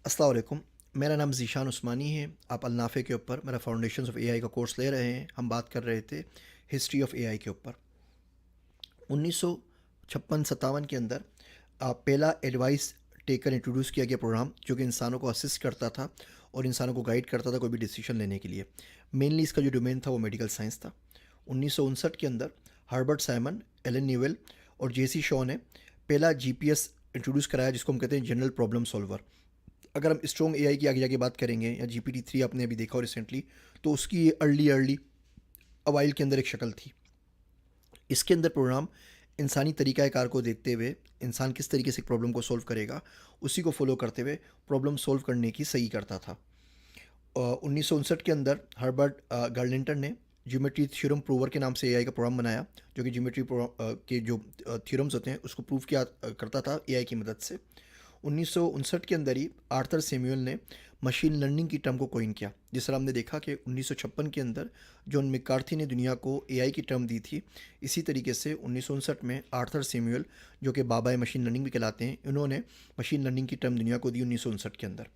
अस्सलाम वालेकुम। मेरा नाम ज़ीशान उस्मानी है। आप अलनाफ़े के ऊपर मेरा फाउंडेशंस ऑफ एआई का कोर्स ले रहे हैं। हम बात कर रहे थे हिस्ट्री ऑफ एआई के ऊपर। 1956-57 के अंदर पहला एडवाइस टेकर इंट्रोड्यूस किया गया प्रोग्राम जो कि इंसानों को असिस्ट करता था और इंसानों को गाइड करता था कोई भी डिसीजन लेने के लिए। मेनली इसका जो डोमेन था वो मेडिकल साइंस था। 1959 के अंदर हर्बर्ट साइमन, एलन न्यूवेल और जेसी शॉ ने पहला जीपीएस इंट्रोड्यूस कराया जिसको हम कहते हैं जनरल प्रॉब्लम सॉल्वर। अगर हम स्ट्रॉन्ग एआई की आगे जाके बात करेंगे या GPT-3 आपने अभी देखा हो रिसेंटली, तो उसकी ये अर्ली अर्ली अवाइल के अंदर एक शक्ल थी। इसके अंदर प्रोग्राम इंसानी तरीक़ाकार को देखते हुए इंसान किस तरीके से प्रॉब्लम को सॉल्व करेगा उसी को फॉलो करते हुए प्रॉब्लम सॉल्व करने की सही करता था। 1959 के अंदर हर्बर्ट गार्लेंटर ने ज्योमेट्री थ्योरम प्रूवर के नाम से एआई का प्रोग्राम बनाया जो कि ज्योमेट्री के जो थ्योरम्स होते हैं उसको प्रूव किया करता था एआई की मदद से। 1959 के अंदर ही आर्थर सैमुअल ने मशीन लर्निंग की टर्म को कोइन किया। जिस तरह हमने देखा कि 1956 के अंदर जॉन मैकार्थी ने दुनिया को एआई की टर्म दी थी, इसी तरीके से 1959 में आर्थर सैमुअल जो कि बाबा मशीन लर्निंग भी कहलाते हैं, इन्होंने मशीन लर्निंग की टर्म दुनिया को दी 1959 के अंदर।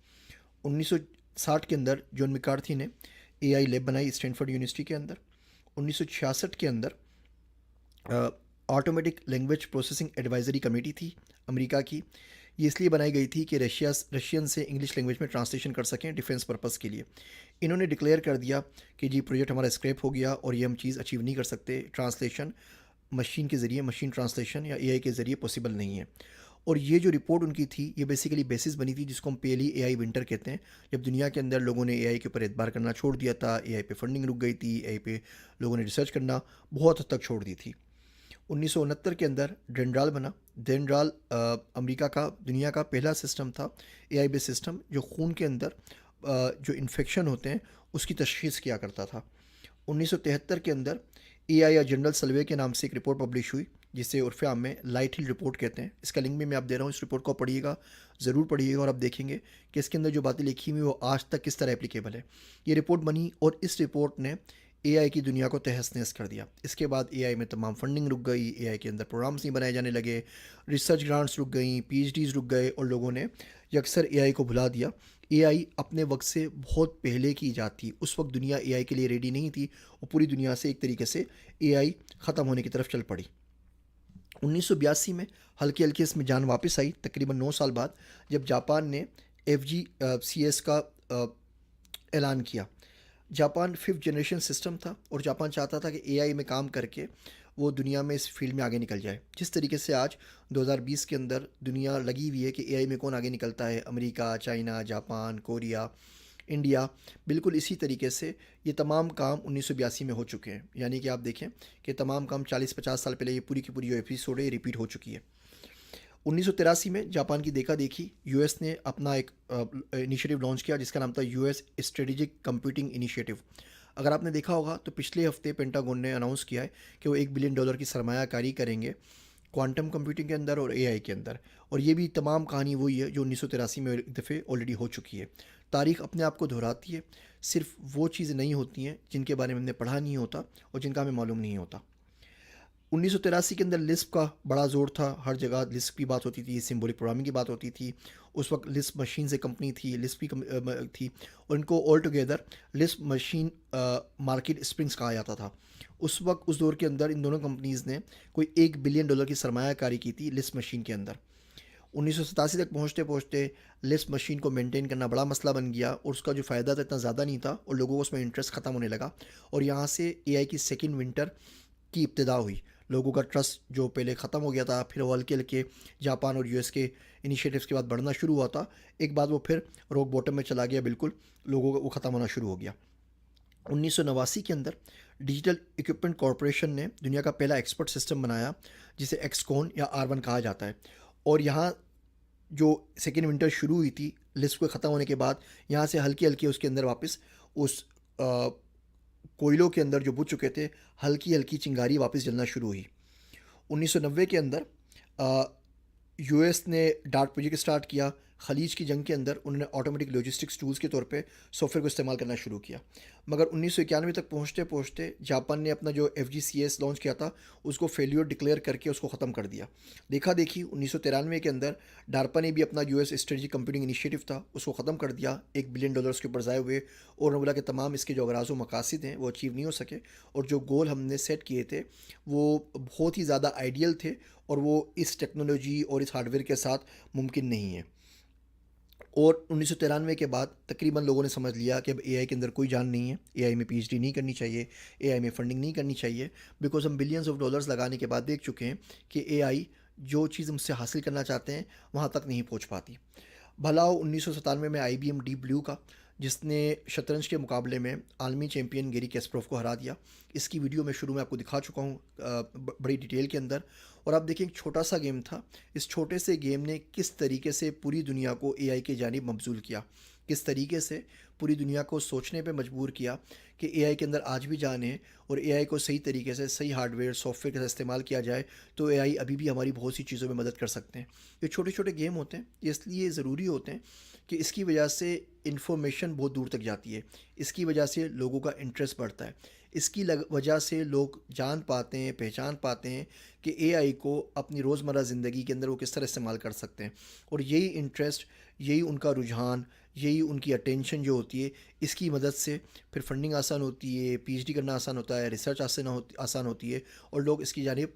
1960 के अंदर जॉन मैकार्थी ने एआई लैब बनाई स्टैनफोर्ड यूनिवर्सिटी के अंदर। 1966 के अंदर automatic language processing advisory committee थी अमेरिका की। ये इसलिए बनाई गई थी कि रशियन से इंग्लिश लैंग्वेज में ट्रांसलेशन कर सकें डिफेंस पर्पस के लिए। इन्होंने डिक्लेयर कर दिया कि जी प्रोजेक्ट हमारा स्क्रैप हो गया और ये हम चीज़ अचीव नहीं कर सकते, ट्रांसलेशन मशीन के ज़रिए, मशीन ट्रांसलेशन या एआई के ज़रिए पॉसिबल नहीं है। और ये जो रिपोर्ट उनकी थी ये बेसिकली बेसिस बनी थी जिसको हम पहली एआई विंटर कहते हैं, जब दुनिया के अंदर लोगों ने एआई के ऊपर एतबार करना छोड़ दिया था, एआई पे फंडिंग रुक गई थी, एआई पे लोगों ने रिसर्च करना बहुत हद तक छोड़ दी थी। 1969 के अंदर डेंड्राल बना। डेंड्राल अमेरिका का दुनिया का पहला सिस्टम था एआई बेस्ड सिस्टम जो खून के अंदर जो इन्फेक्शन होते हैं उसकी तशख़ीस किया करता था। 1973 के अंदर एआई या जनरल सलवे के नाम से एक रिपोर्ट पब्लिश हुई जिसे उर्फ आम में लाइट हिल रिपोर्ट कहते हैं। इसका लिंक भी मैं आप दे रहा हूँ, इस रिपोर्ट को पढ़िएगा, ज़रूर पढ़िएगा और आप देखेंगे कि इसके अंदर जो बातें लिखी हुई वो आज तक किस तरह एप्लीकेबल है। ये रिपोर्ट बनी और इस रिपोर्ट ने एआई की दुनिया को तहस नहस कर दिया। इसके बाद एआई में तमाम फंडिंग रुक गई, एआई के अंदर प्रोग्राम्स नहीं बनाए जाने लगे, रिसर्च ग्रांट्स रुक गई, पीएचडीज रुक गए और लोगों ने यकसर एआई को भुला दिया। एआई अपने वक्त से बहुत पहले की इजाद थी। उस वक्त दुनिया एआई के लिए रेडी नहीं थी और पूरी दुनिया से एक तरीके से एआई ख़त्म होने की तरफ चल पड़ी। 1982 में हल्की हल्की इसमें जान वापस आई तकरीबन 9 साल बाद, जब जापान ने FGCS का ऐलान किया। जापान फिफ्थ जनरेशन सिस्टम था और जापान चाहता था कि एआई में काम करके वो दुनिया में इस फील्ड में आगे निकल जाए। जिस तरीके से आज 2020 के अंदर दुनिया लगी हुई है कि एआई में कौन आगे निकलता है, America, China, Japan, Korea, India, बिल्कुल इसी तरीके से ये तमाम काम 1982 में हो चुके हैं। यानी कि आप देखें कि तमाम काम 40-50 साल पहले ये पूरी की पूरी जो एपिसोड है ये रिपीट हो चुकी है। 1983 में जापान की देखा देखी यूएस ने अपना एक इनिशिएटिव लॉन्च किया जिसका नाम था यूएस स्ट्रेटेजिक कंप्यूटिंग इनिशिएटिव। अगर आपने देखा होगा तो पिछले हफ्ते पेंटागन ने अनाउंस किया है कि वो $1 बिलियन की सरमायाकारी करेंगे क्वांटम कंप्यूटिंग के अंदर और एआई के अंदर। और ये भी तमाम कहानी वही है जो 1983 में एक दफ़े ऑलरेडी हो चुकी है। तारीख अपने आप को दोहराती है, सिर्फ वो चीज़ें नहीं होती हैं जिनके बारे में हमने पढ़ा नहीं होता और जिनका हमें मालूम नहीं होता। 1983 के अंदर लिस्प का बड़ा ज़ोर था, हर जगह लिस्प की बात होती थी, सिम्बॉलिक प्रोग्रामिंग की बात होती थी। उस वक्त लिस्प मशीन से कंपनी थी, लिस्प भी थी और इनको all together Lisp machine market springs कहा जाता था। उस वक्त उस दौर के अंदर इन दोनों कंपनीज़ ने कोई $1 बिलियन की सरमायाकारी की थी लिस्प मशीन के अंदर। 1987 तक पहुँचते पहुँचते लिस्प मशीन को मेंटेन करना बड़ा मसला बन गया और उसका जो फ़ायदा था इतना ज़्यादा नहीं था और लोगों को उसमें इंटरेस्ट ख़त्म होने लगा और यहाँ से एआई की सेकेंड विंटर की इब्तिदा हुई। लोगों का ट्रस्ट जो पहले ख़त्म हो गया था, फिर वो हल्के हल्के जापान और यूएस के इनिशिएटिव्स के बाद बढ़ना शुरू हुआ था, एक बाद वो फिर रॉक बॉटम में चला गया, बिल्कुल लोगों का वो ख़त्म होना शुरू हो गया। 1989 के अंदर डिजिटल इक्विपमेंट कॉरपोरेशन ने दुनिया का पहला एक्सपर्ट सिस्टम बनाया जिसे एक्सकॉन या R1 कहा जाता है। और यहाँ जो सेकेंड विंटर शुरू हुई थी लिस्ट को ख़त्म होने के बाद, यहाँ से हल्की हल्की उसके अंदर वापस उस कोयलों के अंदर जो बुझ चुके थे हल्की हल्की चिंगारी वापस जलना शुरू हुई। 1990 के अंदर यूएस ने डार्ट प्रोजेक्ट स्टार्ट किया, खलीज की जंग के अंदर उन्होंने ऑटोमेटिक लॉजिस्टिक्स टूल्स के तौर पे सॉफ्टवेयर को इस्तेमाल करना शुरू किया। मगर 1991 तक पहुँचते पहुँचते जापान ने अपना जो FGCS लॉन्च किया था उसको फेल्योर डिक्लेयर करके उसको ख़त्म कर दिया। देखा देखी 1993 के अंदर डार्पा ने भी अपना US स्ट्रेटेजिक कंप्यूटिंग इनिशिएटिव था उसको ख़त्म कर दिया $1 बिलियन के ऊपर ज़ाये हुए, और उन्होंने बोला कि तमाम इसके जो अगराज़ व मकासद हैं वो अचीव नहीं हो सके, और जो गोल हमने सेट किए थे वो बहुत ही ज़्यादा आइडियल थे और वो इस टेक्नोलॉजी और इस हार्डवेयर के साथ मुमकिन नहीं है। और 1993 के बाद तकरीबन लोगों ने समझ लिया कि अब एआई के अंदर कोई जान नहीं है, एआई में पीएचडी नहीं करनी चाहिए, एआई में फंडिंग नहीं करनी चाहिए, बिकॉज हम बिलियंस ऑफ डॉलर्स लगाने के बाद देख चुके हैं कि एआई जो चीज़ हमसे हासिल करना चाहते हैं वहाँ तक नहीं पहुँच पाती। भला हो 1997 में IBM डीप ब्लू का, जिसने शतरंज के मुकाबले में आलमी चैम्पियन गेरी कैस्परोव को हरा दिया। इसकी वीडियो मैं शुरू में आपको दिखा चुका हूँ बड़ी डिटेल के अंदर। और आप देखिए एक छोटा सा गेम था, इस छोटे से गेम ने किस तरीके से पूरी दुनिया को एआई के जानिब मबजूल किया, किस तरीके से पूरी दुनिया को सोचने पे मजबूर किया कि एआई के अंदर आज भी जान है, और एआई को सही तरीके से सही हार्डवेयर सॉफ्टवेयर के साथ इस्तेमाल किया जाए तो एआई अभी भी हमारी बहुत सी चीज़ों में मदद कर सकते हैं। ये छोटे छोटे गेम होते हैं, ये इसलिए ज़रूरी होते हैं कि इसकी वजह से इन्फॉर्मेशन बहुत दूर तक जाती है, इसकी वजह से लोगों का इंटरेस्ट बढ़ता है, इसकी वजह से लोग जान पाते हैं, पहचान पाते हैं कि एआई को अपनी रोज़मर्रा ज़िंदगी के अंदर वो किस तरह इस्तेमाल कर सकते हैं। और यही इंटरेस्ट, यही उनका रुझान, यही उनकी अटेंशन जो होती है, इसकी मदद से फिर फंडिंग आसान होती है, पीएचडी करना आसान होता है, रिसर्च आसान होती है, और लोग इसकी जानिब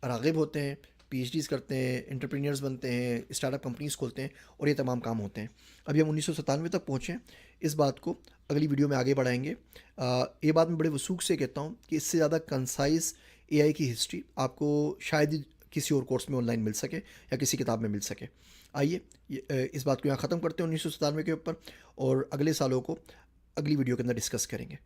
राग़िब होते हैं, पीएचडीज़ करते हैं, एंटरप्रेन्योर्स बनते हैं, स्टार्टअप कंपनीज़ खोलते हैं, और ये तमाम काम होते हैं। अभी हम 1997 तक पहुँचे, इस बात को अगली वीडियो में आगे बढ़ाएंगे। ये बात मैं बड़े वसूख से कहता हूँ कि इससे ज़्यादा कंसाइज एआई की हिस्ट्री आपको शायद ही किसी और कोर्स में ऑनलाइन मिल सके या किसी किताब में मिल सके। आइए इस बात को यहाँ ख़त्म करते हैं 1997 के ऊपर, और अगले सालों को अगली वीडियो के अंदर डिस्कस करेंगे।